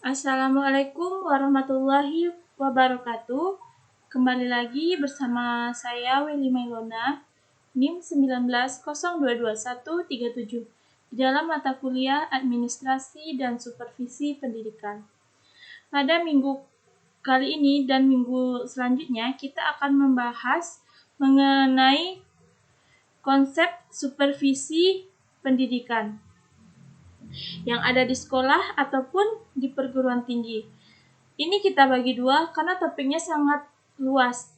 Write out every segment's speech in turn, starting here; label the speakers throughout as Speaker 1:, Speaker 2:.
Speaker 1: Assalamualaikum warahmatullahi wabarakatuh. Kembali lagi bersama saya Welly Mailona, NIM 19022137 di dalam mata kuliah Administrasi dan Supervisi Pendidikan. Pada minggu kali ini dan minggu selanjutnya kita akan membahas mengenai konsep supervisi pendidikan yang ada di sekolah ataupun di perguruan tinggi. Ini kita bagi dua karena topiknya sangat luas.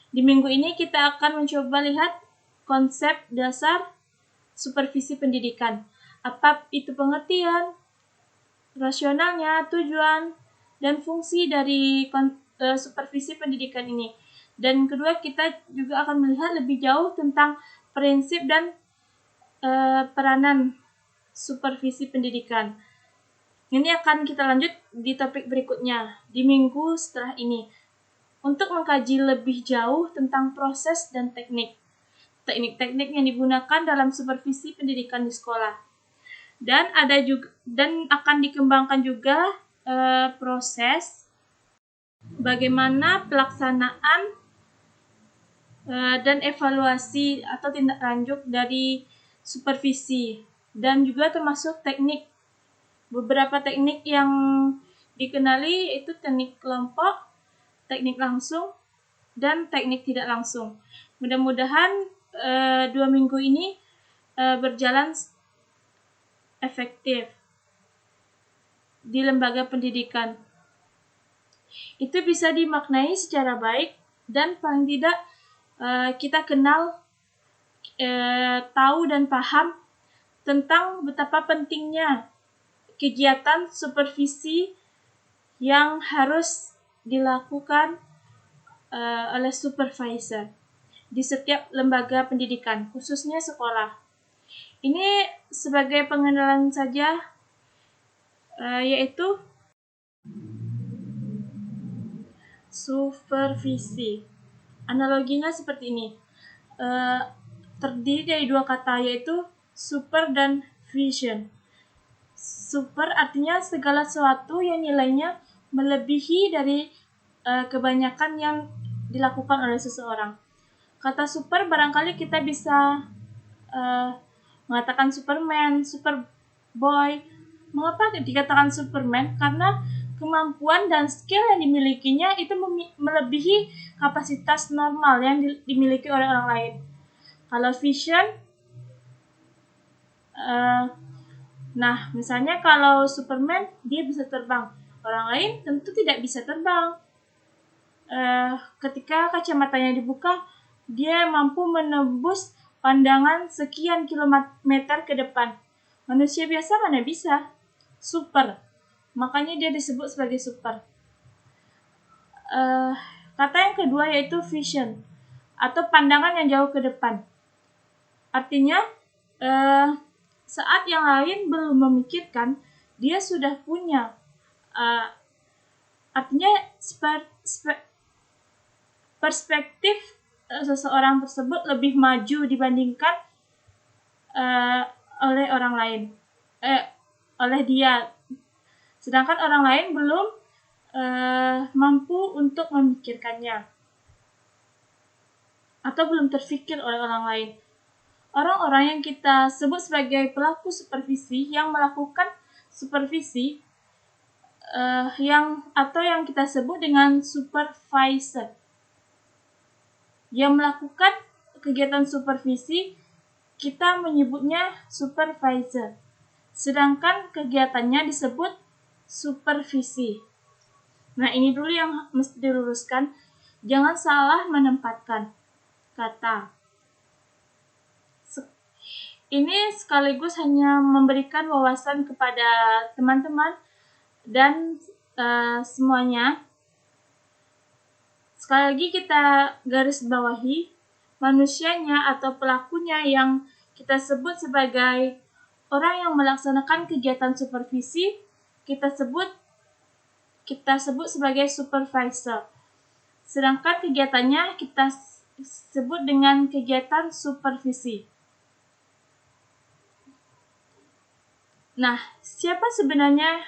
Speaker 1: Di minggu ini kita akan mencoba lihat konsep dasar supervisi pendidikan. Apa itu pengertian, rasionalnya, tujuan, dan fungsi dari supervisi pendidikan ini. Dan kedua, kita juga akan melihat lebih jauh tentang prinsip dan peranan supervisi pendidikan. Ini akan kita lanjut di topik berikutnya, di minggu setelah ini, untuk mengkaji lebih jauh tentang proses dan teknik-teknik yang digunakan dalam supervisi pendidikan di sekolah. Dan akan dikembangkan juga proses bagaimana pelaksanaan dan evaluasi atau tindak lanjut dari supervisi, dan juga termasuk teknik. Beberapa teknik yang dikenali itu teknik kelompok, teknik langsung, dan teknik tidak langsung. Mudah-mudahan 2 minggu ini berjalan efektif di lembaga pendidikan. Itu bisa dimaknai secara baik dan paling tidak kita kenal, tahu dan paham tentang betapa pentingnya kegiatan supervisi yang harus dilakukan oleh supervisor di setiap lembaga pendidikan, khususnya sekolah. Ini sebagai pengenalan saja, yaitu supervisi. Analoginya seperti ini. Terdiri dari dua kata, yaitu super dan vision. Super artinya segala sesuatu yang nilainya melebihi dari kebanyakan yang dilakukan oleh seseorang. Kata super barangkali kita bisa mengatakan Superman, Superboy. Mengapa dikatakan Superman? Karena kemampuan dan skill yang dimilikinya itu melebihi kapasitas normal yang dimiliki oleh orang lain. Kalau vision, misalnya kalau Superman, dia bisa terbang. Orang lain tentu tidak bisa terbang. Ketika kacamatanya dibuka, dia mampu menembus pandangan sekian kilometer ke depan. Manusia biasa mana bisa? Super. Makanya dia disebut sebagai super. Kata yang kedua yaitu vision, atau pandangan yang jauh ke depan. Artinya, saat yang lain belum memikirkan, dia sudah punya. Artinya perspektif seseorang tersebut lebih maju dibandingkan oleh orang lain, oleh dia. Sedangkan orang lain belum mampu untuk memikirkannya, atau belum terfikir oleh orang lain. Orang-orang yang kita sebut sebagai pelaku supervisi yang melakukan supervisi yang kita sebut dengan supervisor. Yang melakukan kegiatan supervisi kita menyebutnya supervisor. Sedangkan kegiatannya disebut supervisi. Nah, ini dulu yang mesti diluruskan. Jangan salah menempatkan kata. Ini sekaligus hanya memberikan wawasan kepada teman-teman dan semuanya. Sekali lagi kita garis bawahi, manusianya atau pelakunya yang kita sebut sebagai orang yang melaksanakan kegiatan supervisi, kita sebut sebagai supervisor. Sedangkan kegiatannya kita sebut dengan kegiatan supervisi. Nah, siapa sebenarnya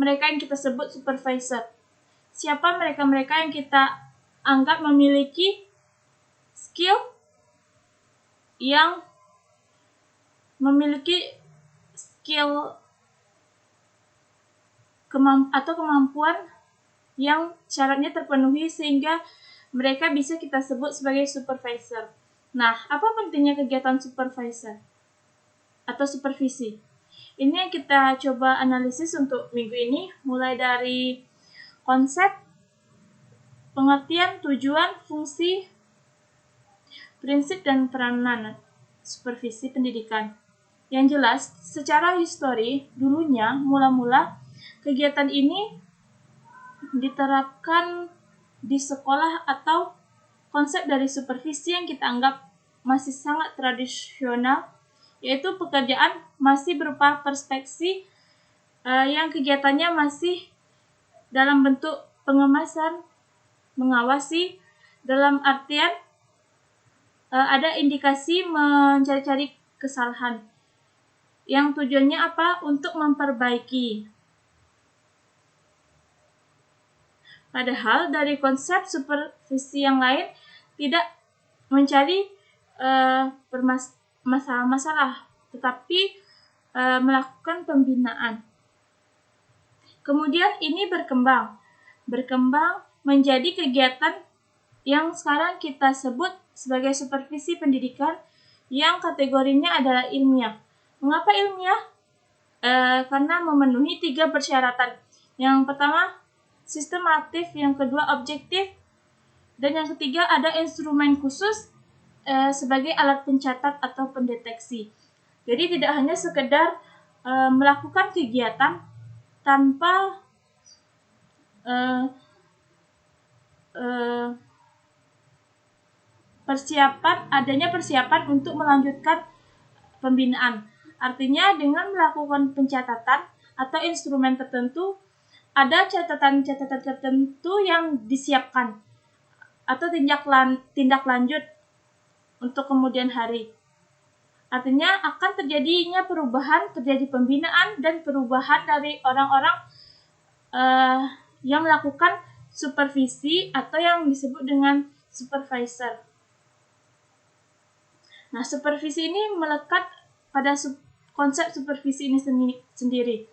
Speaker 1: mereka yang kita sebut supervisor? Siapa mereka-mereka yang kita anggap memiliki skill atau kemampuan yang syaratnya terpenuhi sehingga mereka bisa kita sebut sebagai supervisor. Nah, apa pentingnya kegiatan supervisor atau supervisi? Ini yang kita coba analisis untuk minggu ini, mulai dari konsep, pengertian, tujuan, fungsi, prinsip, dan peranan supervisi pendidikan. Yang jelas, secara histori, dulunya mula-mula kegiatan ini diterapkan di sekolah atau konsep dari supervisi yang kita anggap masih sangat tradisional, yaitu pekerjaan masih berupa perspeksi yang kegiatannya masih dalam bentuk pengemasan, mengawasi, dalam artian ada indikasi mencari-cari kesalahan yang tujuannya apa? Untuk memperbaiki. Padahal dari konsep supervisi yang lain tidak mencari masalah-masalah, tetapi melakukan pembinaan. Kemudian ini berkembang menjadi kegiatan yang sekarang kita sebut sebagai supervisi pendidikan yang kategorinya adalah ilmiah. Mengapa ilmiah? Karena memenuhi 3 persyaratan. Yang pertama, sistematif, yang kedua objektif, dan yang ketiga ada instrumen khusus sebagai alat pencatat atau pendeteksi. Jadi tidak hanya sekedar melakukan kegiatan tanpa adanya persiapan untuk melanjutkan pembinaan. Artinya dengan melakukan pencatatan atau instrumen tertentu, ada catatan-catatan tertentu yang disiapkan atau tindak lanjut untuk kemudian hari. Artinya akan terjadi pembinaan dan perubahan dari orang-orang yang melakukan supervisi atau yang disebut dengan supervisor. Nah, supervisi ini melekat pada konsep supervisi ini sendiri.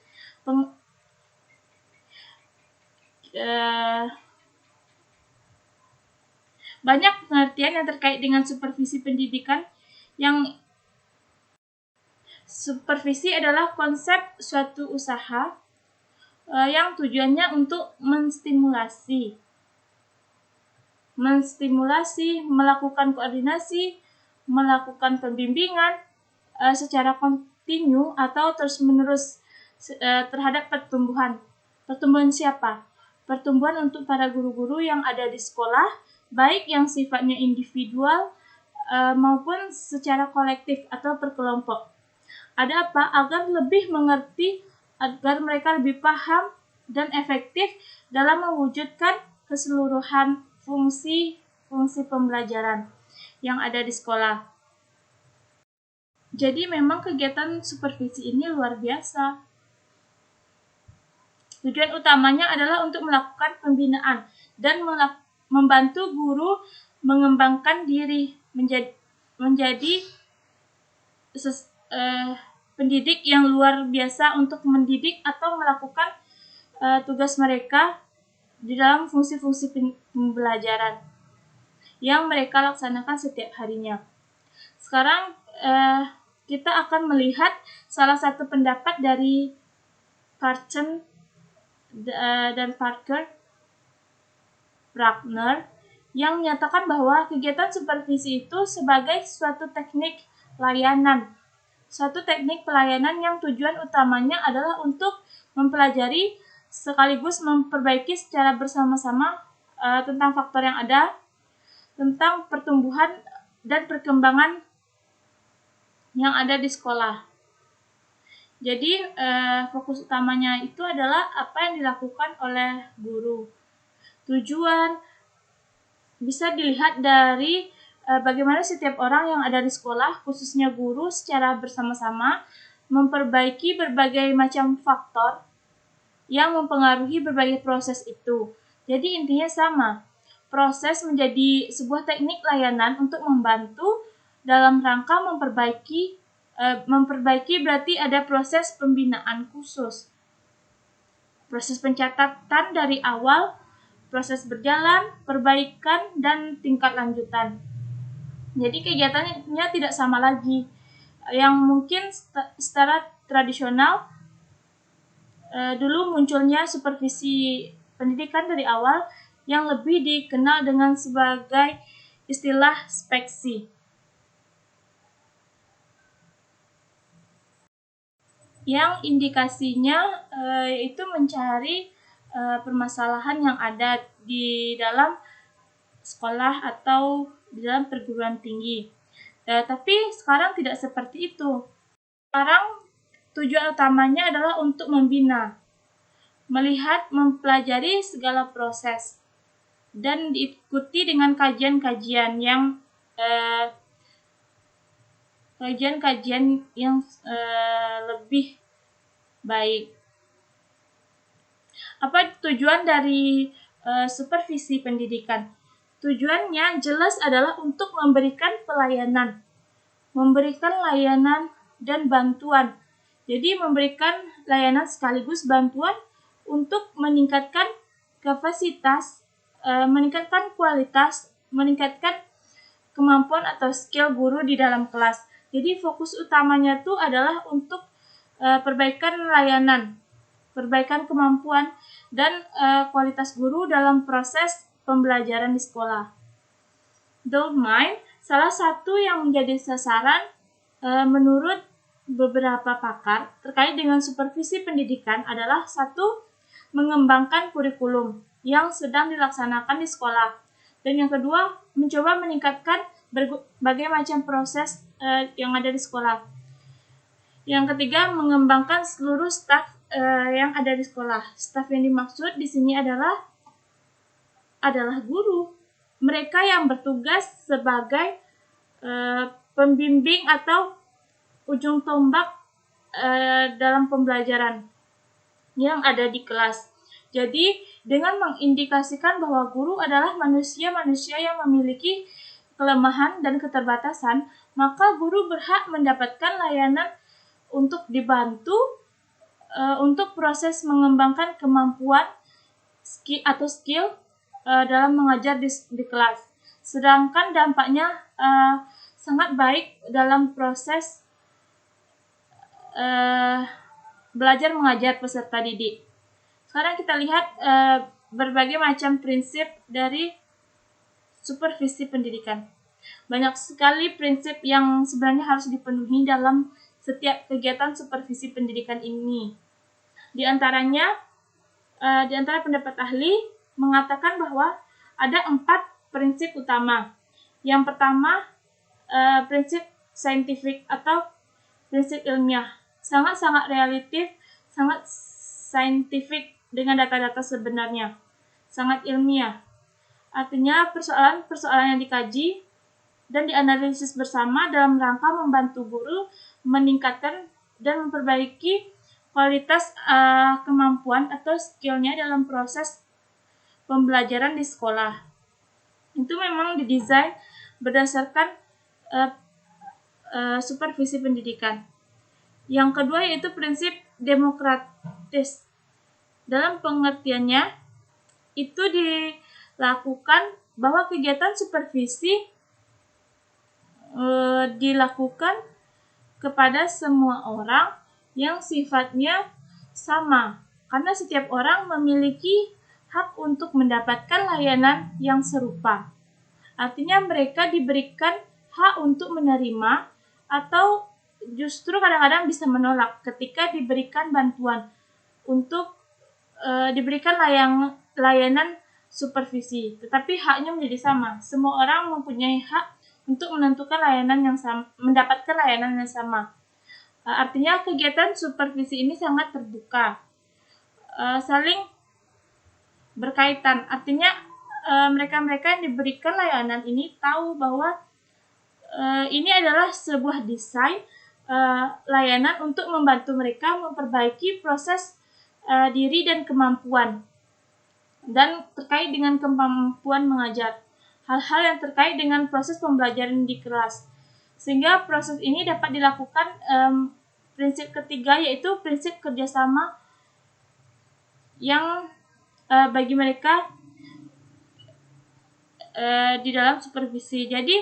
Speaker 1: Banyak pengertian yang terkait dengan supervisi pendidikan. Yang supervisi adalah konsep suatu usaha yang tujuannya untuk menstimulasi, melakukan koordinasi, melakukan pembimbingan secara kontinu atau terus-menerus terhadap pertumbuhan. Pertumbuhan siapa? Pertumbuhan untuk para guru-guru yang ada di sekolah, baik yang sifatnya individual maupun secara kolektif atau berkelompok. Ada apa? Agar lebih mengerti, agar mereka lebih paham dan efektif dalam mewujudkan keseluruhan fungsi pembelajaran yang ada di sekolah. Jadi memang kegiatan supervisi ini luar biasa. Tujuan utamanya adalah untuk melakukan pembinaan dan membantu guru mengembangkan diri menjadi pendidik yang luar biasa untuk mendidik atau melakukan tugas mereka di dalam fungsi-fungsi pembelajaran yang mereka laksanakan setiap harinya. Sekarang kita akan melihat salah satu pendapat dari Parton dan Parker Bruckner yang menyatakan bahwa kegiatan supervisi itu sebagai suatu teknik pelayanan yang tujuan utamanya adalah untuk mempelajari sekaligus memperbaiki secara bersama-sama tentang faktor yang ada, tentang pertumbuhan dan perkembangan yang ada di sekolah. Jadi fokus utamanya itu adalah apa yang dilakukan oleh guru. Tujuan bisa dilihat dari bagaimana setiap orang yang ada di sekolah, khususnya guru, secara bersama-sama memperbaiki berbagai macam faktor yang mempengaruhi berbagai proses itu. Jadi intinya sama. Proses menjadi sebuah teknik layanan untuk membantu dalam rangka memperbaiki berarti ada proses pembinaan khusus. Proses pencatatan dari awal, proses berjalan, perbaikan, dan tingkat lanjutan. Jadi kegiatannya tidak sama lagi. Yang mungkin secara tradisional dulu munculnya supervisi pendidikan dari awal yang lebih dikenal dengan sebagai istilah speksi. Yang indikasinya itu mencari permasalahan yang ada di dalam sekolah atau di dalam perguruan tinggi. Tapi sekarang tidak seperti itu. Sekarang tujuan utamanya adalah untuk membina, melihat, mempelajari segala proses, dan diikuti dengan kajian-kajian yang lebih baik. Apa tujuan dari supervisi pendidikan? Tujuannya jelas adalah untuk memberikan pelayanan, dan bantuan. Jadi memberikan layanan sekaligus bantuan untuk meningkatkan kapasitas, meningkatkan kualitas, meningkatkan kemampuan atau skill guru di dalam kelas. Jadi fokus utamanya itu adalah untuk perbaikan layanan, perbaikan kemampuan, dan kualitas guru dalam proses pembelajaran di sekolah. Don't mind, salah satu yang menjadi sasaran menurut beberapa pakar terkait dengan supervisi pendidikan adalah satu, mengembangkan kurikulum yang sedang dilaksanakan di sekolah. Dan yang kedua, mencoba meningkatkan berbagai macam proses yang ada di sekolah. Yang ketiga, mengembangkan seluruh staf yang ada di sekolah. Staf yang dimaksud di sini adalah guru. Mereka yang bertugas sebagai pembimbing atau ujung tombak dalam pembelajaran yang ada di kelas. Jadi, dengan mengindikasikan bahwa guru adalah manusia-manusia yang memiliki kelemahan dan keterbatasan, maka guru berhak mendapatkan layanan untuk dibantu untuk proses mengembangkan kemampuan skill dalam mengajar di kelas. Sedangkan dampaknya sangat baik dalam proses belajar mengajar peserta didik. Sekarang kita lihat berbagai macam prinsip dari supervisi pendidikan. Banyak sekali prinsip yang sebenarnya harus dipenuhi dalam setiap kegiatan supervisi pendidikan ini. Di antara pendapat ahli mengatakan bahwa ada 4 prinsip utama. Yang pertama, prinsip saintifik atau prinsip ilmiah. Sangat-sangat relatif, sangat saintifik dengan data-data sebenarnya. Sangat ilmiah. Artinya persoalan-persoalan yang dikaji dan dianalisis bersama dalam rangka membantu guru meningkatkan dan memperbaiki kualitas kemampuan atau skillnya dalam proses pembelajaran di sekolah. Itu memang didesain berdasarkan supervisi pendidikan. Yang kedua yaitu prinsip demokratis. Dalam pengertiannya, itu dilakukan bahwa kegiatan supervisi dilakukan kepada semua orang yang sifatnya sama, karena setiap orang memiliki hak untuk mendapatkan layanan yang serupa. Artinya mereka diberikan hak untuk menerima atau justru kadang-kadang bisa menolak ketika diberikan bantuan untuk diberikan layanan supervisi. Tetapi haknya menjadi sama. Semua orang mempunyai hak untuk menentukan mendapatkan layanan yang sama. Artinya kegiatan supervisi ini sangat terbuka, saling berkaitan. Artinya mereka-mereka yang diberikan layanan ini tahu bahwa ini adalah sebuah desain layanan untuk membantu mereka memperbaiki proses diri dan kemampuan, dan terkait dengan kemampuan mengajar. Hal-hal yang terkait dengan proses pembelajaran di kelas. Sehingga proses ini dapat dilakukan prinsip ketiga, yaitu prinsip kerjasama yang bagi mereka di dalam supervisi. Jadi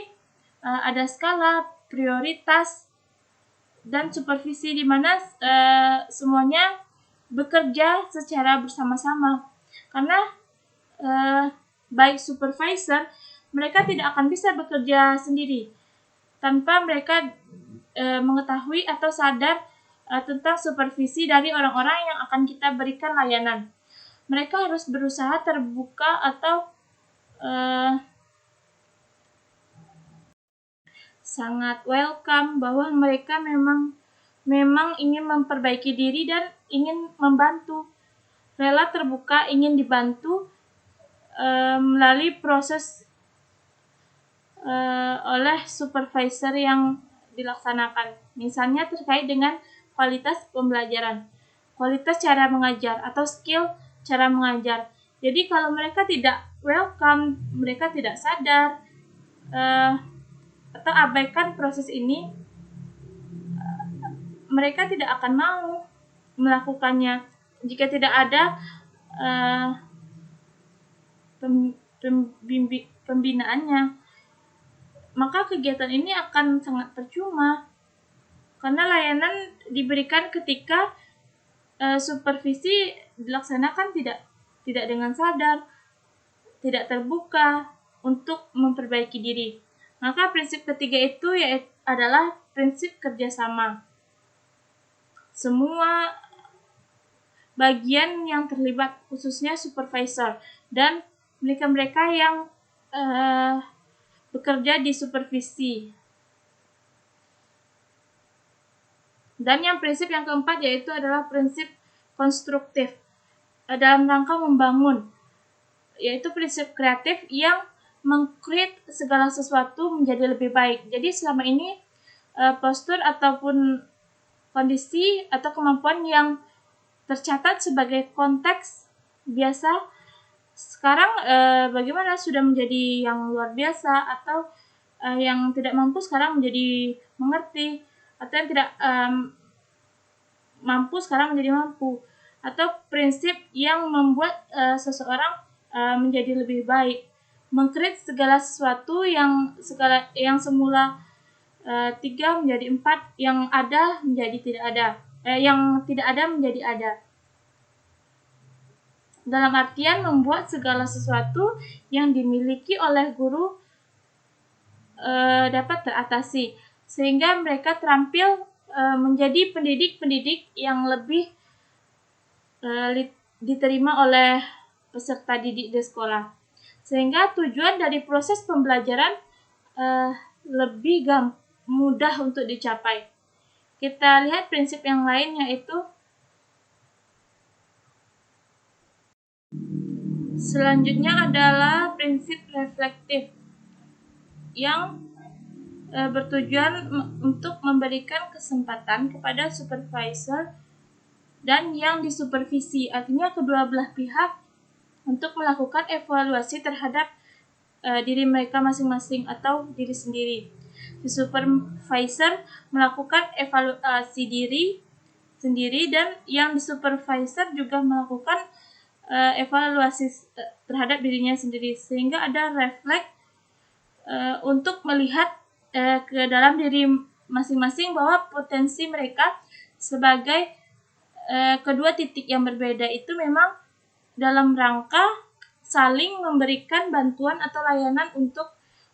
Speaker 1: ada skala, prioritas, dan supervisi di mana semuanya bekerja secara bersama-sama. Karena baik supervisor, mereka tidak akan bisa bekerja sendiri tanpa mereka mengetahui atau sadar tentang supervisi dari orang-orang yang akan kita berikan layanan. Mereka harus berusaha terbuka atau sangat welcome bahwa mereka memang ingin memperbaiki diri dan ingin membantu, rela terbuka ingin dibantu melalui proses oleh supervisor yang dilaksanakan. Misalnya terkait dengan kualitas pembelajaran, kualitas cara mengajar, atau skill cara mengajar. Jadi kalau mereka tidak welcome, mereka tidak sadar, atau abaikan proses ini, mereka tidak akan mau melakukannya. Jika tidak ada pembinaannya, maka kegiatan ini akan sangat percuma, karena layanan diberikan ketika supervisi dilaksanakan tidak dengan sadar, tidak terbuka untuk memperbaiki diri. Maka prinsip ketiga itu adalah prinsip kerjasama. Semua bagian yang terlibat, khususnya supervisor dan mereka-mereka yang bekerja di supervisi. Dan yang prinsip yang keempat yaitu adalah prinsip konstruktif dalam rangka membangun, yaitu prinsip kreatif yang meng-create segala sesuatu menjadi lebih baik. Jadi selama ini postur ataupun kondisi atau kemampuan yang tercatat sebagai konteks biasa, sekarang bagaimana sudah menjadi yang luar biasa, atau yang tidak mampu sekarang menjadi mengerti, atau yang tidak mampu sekarang menjadi mampu, atau prinsip yang membuat seseorang menjadi lebih baik, meng-create segala sesuatu yang semula 3 menjadi 4, yang ada menjadi tidak ada, yang tidak ada menjadi ada. Dalam artian membuat segala sesuatu yang dimiliki oleh guru dapat teratasi, sehingga mereka terampil menjadi pendidik-pendidik yang lebih diterima oleh peserta didik di sekolah. Sehingga tujuan dari proses pembelajaran lebih mudah untuk dicapai. Kita lihat prinsip yang lain, yaitu selanjutnya adalah prinsip reflektif yang bertujuan untuk memberikan kesempatan kepada supervisor dan yang disupervisi, artinya kedua belah pihak, untuk melakukan evaluasi terhadap diri mereka masing-masing atau diri sendiri. Si supervisor melakukan evaluasi diri sendiri dan yang disupervisor juga melakukan evaluasi terhadap dirinya sendiri, sehingga ada refleks untuk melihat ke dalam diri masing-masing bahwa potensi mereka sebagai kedua titik yang berbeda itu memang dalam rangka saling memberikan bantuan atau layanan untuk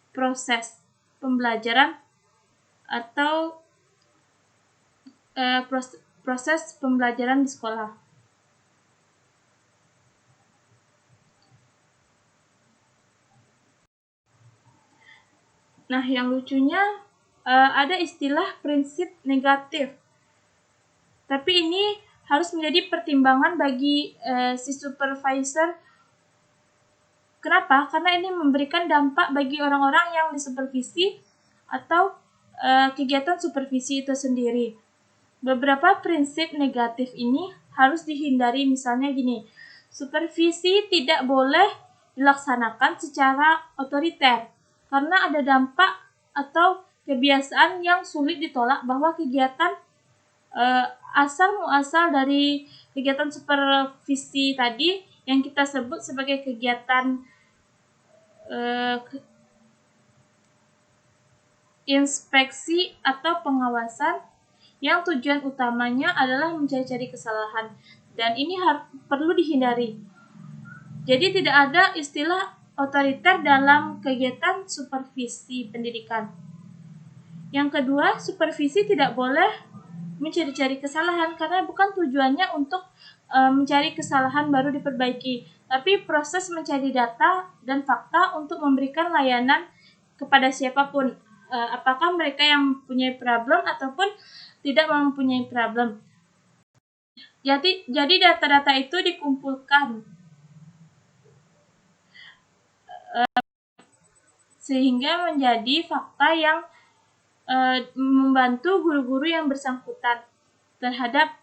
Speaker 1: proses pembelajaran atau proses pembelajaran di sekolah. Nah, yang lucunya ada istilah prinsip negatif. Tapi ini harus menjadi pertimbangan bagi si supervisor. Kenapa? Karena ini memberikan dampak bagi orang-orang yang disupervisi atau kegiatan supervisi itu sendiri. Beberapa prinsip negatif ini harus dihindari. Misalnya gini, supervisi tidak boleh dilaksanakan secara otoriter karena ada dampak atau kebiasaan yang sulit ditolak bahwa kegiatan asal muasal dari kegiatan supervisi tadi yang kita sebut sebagai kegiatan inspeksi atau pengawasan yang tujuan utamanya adalah mencari-cari kesalahan, dan ini perlu dihindari. Jadi tidak ada istilah otoriter dalam kegiatan supervisi pendidikan. Yang kedua, supervisi tidak boleh mencari-cari kesalahan karena bukan tujuannya untuk mencari kesalahan baru diperbaiki, tapi proses mencari data dan fakta untuk memberikan layanan kepada siapapun, apakah mereka yang mempunyai problem ataupun tidak mempunyai problem. Jadi data-data itu dikumpulkan sehingga menjadi fakta yang membantu guru-guru yang bersangkutan terhadap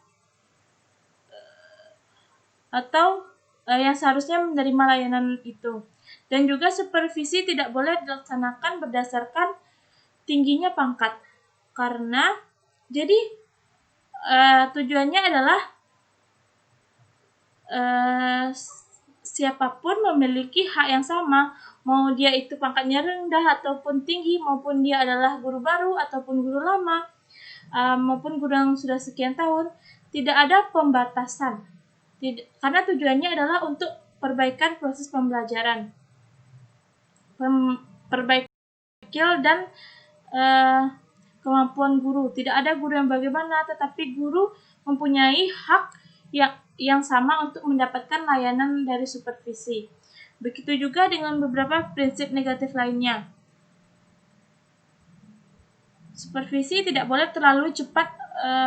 Speaker 1: atau yang seharusnya menerima layanan itu. Dan juga supervisi tidak boleh dilaksanakan berdasarkan tingginya pangkat, karena jadi tujuannya adalah siapapun memiliki hak yang sama, mau dia itu pangkatnya rendah ataupun tinggi, maupun dia adalah guru baru ataupun guru lama, maupun guru yang sudah sekian tahun, tidak ada pembatasan. Karena tujuannya adalah untuk perbaikan proses pembelajaran, perbaikan skill dan kemampuan guru. Tidak ada guru yang bagaimana, tetapi guru mempunyai hak yang sama untuk mendapatkan layanan dari supervisi. Begitu juga dengan beberapa prinsip negatif lainnya. Supervisi tidak boleh terlalu cepat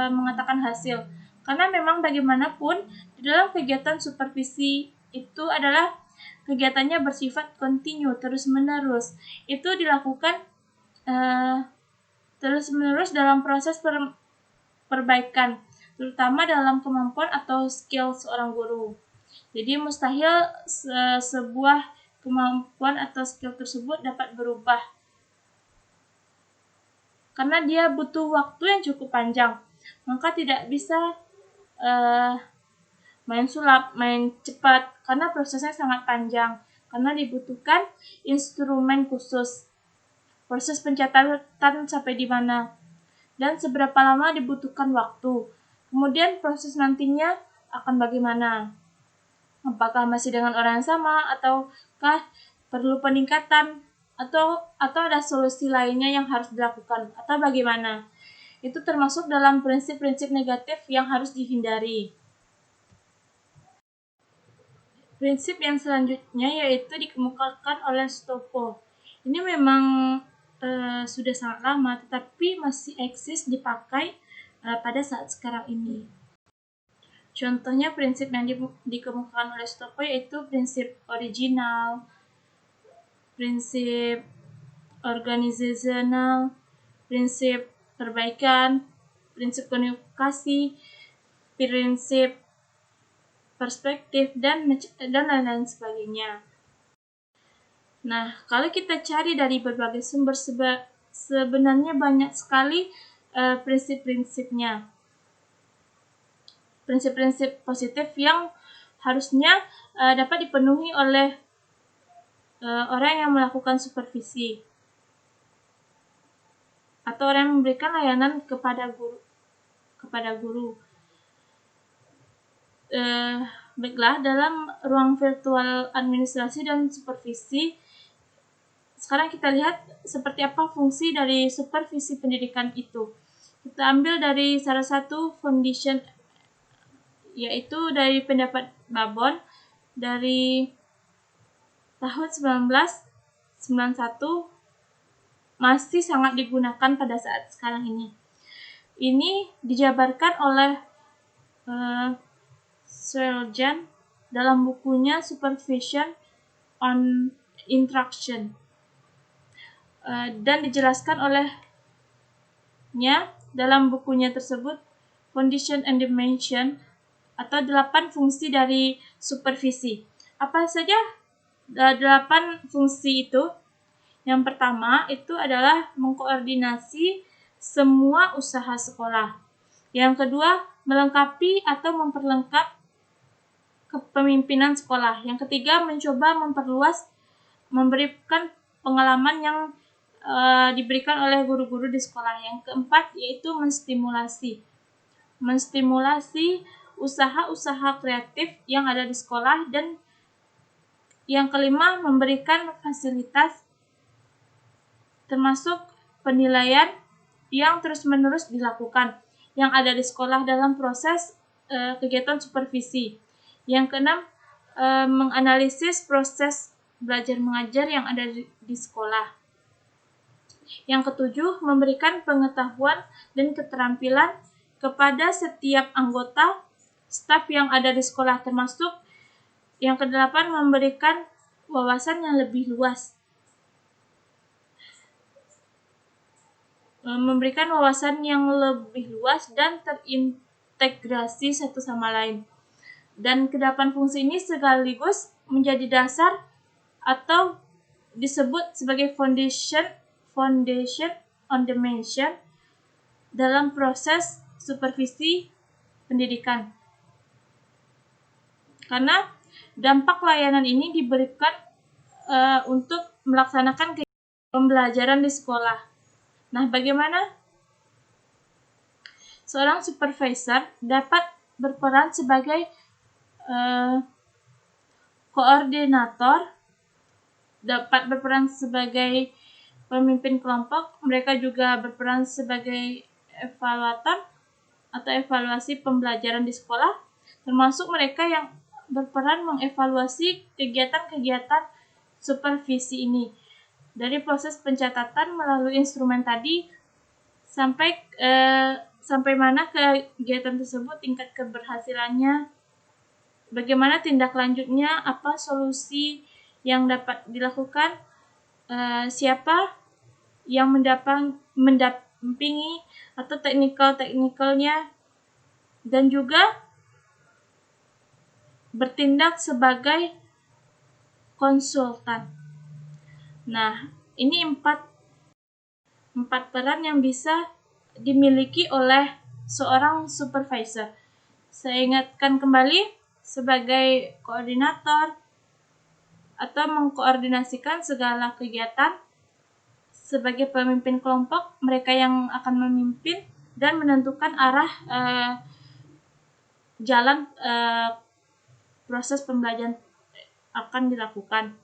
Speaker 1: mengatakan hasil, karena memang bagaimanapun di dalam kegiatan supervisi itu adalah kegiatannya bersifat kontinu, terus-menerus. Itu dilakukan terus-menerus dalam proses perbaikan, terutama dalam kemampuan atau skill seorang guru. Jadi mustahil sebuah kemampuan atau skill tersebut dapat berubah, karena dia butuh waktu yang cukup panjang. Maka tidak bisa main sulap, main cepat, karena prosesnya sangat panjang, karena dibutuhkan instrumen khusus, proses pencatatan sampai di mana, dan seberapa lama dibutuhkan waktu. Kemudian proses nantinya akan bagaimana? Apakah masih dengan orang yang sama, ataukah perlu peningkatan, atau ada solusi lainnya yang harus dilakukan, atau bagaimana? Itu termasuk dalam prinsip-prinsip negatif yang harus dihindari. Prinsip yang selanjutnya yaitu dikemukakan oleh Stopo. Ini memang sudah sangat lama, tetapi masih eksis dipakai pada saat sekarang ini. Contohnya prinsip yang dikemukakan oleh Stopo yaitu prinsip original, prinsip organisasional, prinsip perbaikan, prinsip komunikasi, prinsip perspektif, dan lain-lain sebagainya. Nah, kalau kita cari dari berbagai sumber, sebenarnya banyak sekali prinsip-prinsipnya. Prinsip-prinsip positif yang harusnya dapat dipenuhi oleh orang yang melakukan supervisi atau orang yang memberikan layanan kepada guru. Baiklah, dalam ruang virtual administrasi dan supervisi, sekarang kita lihat seperti apa fungsi dari supervisi pendidikan itu. Kita ambil dari salah satu foundation, yaitu dari pendapat Babon dari tahun 1991, masih sangat digunakan pada saat sekarang ini. Ini dijabarkan oleh Swearengin dalam bukunya Supervision on Instruction, dan dijelaskan olehnya dalam bukunya tersebut Foundation and Dimension atau 8 fungsi dari supervisi. Apa saja 8 fungsi itu? Yang pertama itu adalah mengkoordinasi semua usaha sekolah. Yang kedua, melengkapi atau memperlengkap kepemimpinan sekolah. Yang ketiga, mencoba memperluas, memberikan pengalaman yang diberikan oleh guru-guru di sekolah. Yang keempat, yaitu menstimulasi usaha-usaha kreatif yang ada di sekolah. Dan yang kelima, memberikan fasilitas termasuk penilaian yang terus-menerus dilakukan yang ada di sekolah dalam proses kegiatan supervisi. Yang keenam, menganalisis proses belajar mengajar yang ada di sekolah. Yang ketujuh, memberikan pengetahuan dan keterampilan kepada setiap anggota staf yang ada di sekolah, termasuk yang kedelapan, memberikan wawasan yang lebih luas. Memberikan wawasan yang lebih luas dan terintegrasi satu sama lain. Dan kedelapan fungsi ini sekaligus menjadi dasar atau disebut sebagai foundation on the mission dalam proses supervisi pendidikan. Karena dampak layanan ini diberikan untuk melaksanakan pembelajaran di sekolah. Nah, bagaimana seorang supervisor dapat berperan sebagai koordinator, dapat berperan sebagai pemimpin kelompok, mereka juga berperan sebagai evaluator atau evaluasi pembelajaran di sekolah, termasuk mereka yang berperan mengevaluasi kegiatan-kegiatan supervisi ini. Dari proses pencatatan melalui instrumen tadi sampai mana kegiatan tersebut, tingkat keberhasilannya, bagaimana tindak lanjutnya, apa solusi yang dapat dilakukan, siapa yang mendampingi atau teknikalnya, dan juga bertindak sebagai konsultan. Nah, ini empat peran yang bisa dimiliki oleh seorang supervisor. Saya ingatkan kembali, sebagai koordinator atau mengkoordinasikan segala kegiatan, sebagai pemimpin kelompok, mereka yang akan memimpin dan menentukan arah jalan proses pembelajaran akan dilakukan.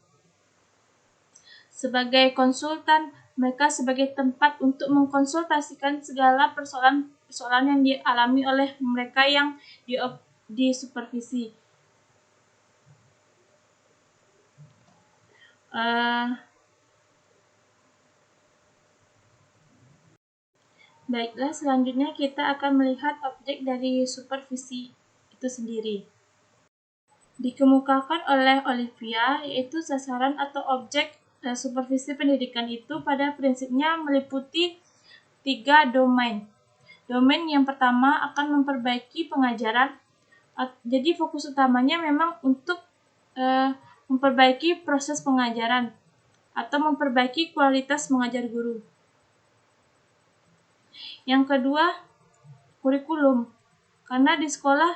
Speaker 1: Sebagai konsultan, mereka sebagai tempat untuk mengkonsultasikan segala persoalan yang dialami oleh mereka yang disupervisi. Baiklah, selanjutnya kita akan melihat objek dari supervisi itu sendiri. Dikemukakan oleh Olivia, yaitu sasaran atau objek supervisi pendidikan itu pada prinsipnya meliputi 3 domain. Domain yang pertama akan memperbaiki pengajaran. Jadi fokus utamanya memang untuk memperbaiki proses pengajaran atau memperbaiki kualitas mengajar guru. Yang kedua, kurikulum. Karena di sekolah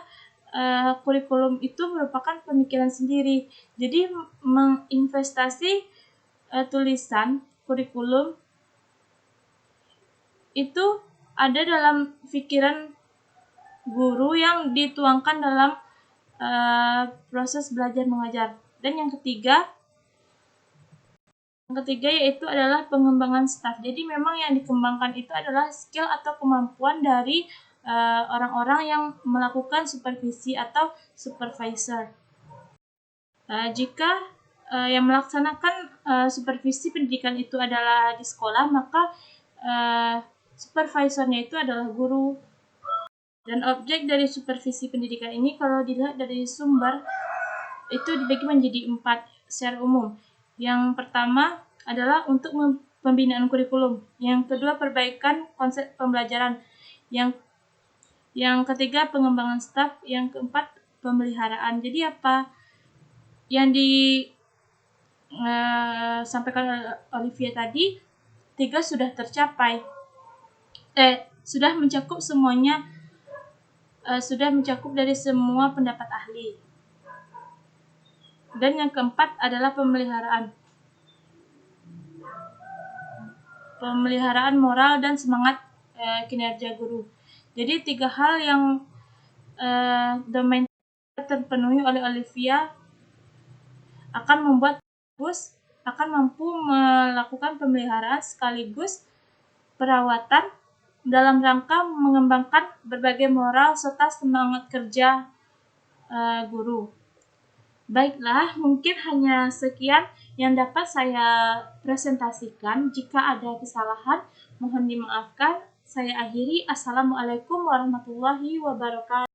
Speaker 1: kurikulum itu merupakan pemikiran sendiri. Jadi menginvestasi tulisan kurikulum itu ada dalam pikiran guru yang dituangkan dalam proses belajar mengajar. Dan yang ketiga yaitu adalah pengembangan staf. Jadi memang yang dikembangkan itu adalah skill atau kemampuan dari orang-orang yang melakukan supervisi atau supervisor. Jika yang melaksanakan supervisi pendidikan itu adalah di sekolah, maka supervisornya itu adalah guru. Dan objek dari supervisi pendidikan ini kalau dilihat dari sumber itu dibagi menjadi 4 secara umum. Yang pertama adalah untuk pembinaan kurikulum. Yang kedua, perbaikan konsep pembelajaran. Yang Yang ketiga, pengembangan staf. Yang keempat, pemeliharaan. Jadi apa yang disampaikan Olivia tadi, 3 sudah tercapai. Sudah mencakup semuanya, sudah mencakup dari semua pendapat ahli. Dan yang keempat adalah pemeliharaan. Pemeliharaan moral dan semangat kinerja guru. Jadi 3 hal yang domain terpenuhi oleh Olivia akan membuat kampus akan mampu melakukan pemeliharaan sekaligus perawatan dalam rangka mengembangkan berbagai moral serta semangat kerja guru. Baiklah, mungkin hanya sekian yang dapat saya presentasikan. Jika ada kesalahan, mohon dimaafkan. Saya akhiri. Assalamualaikum warahmatullahi wabarakatuh.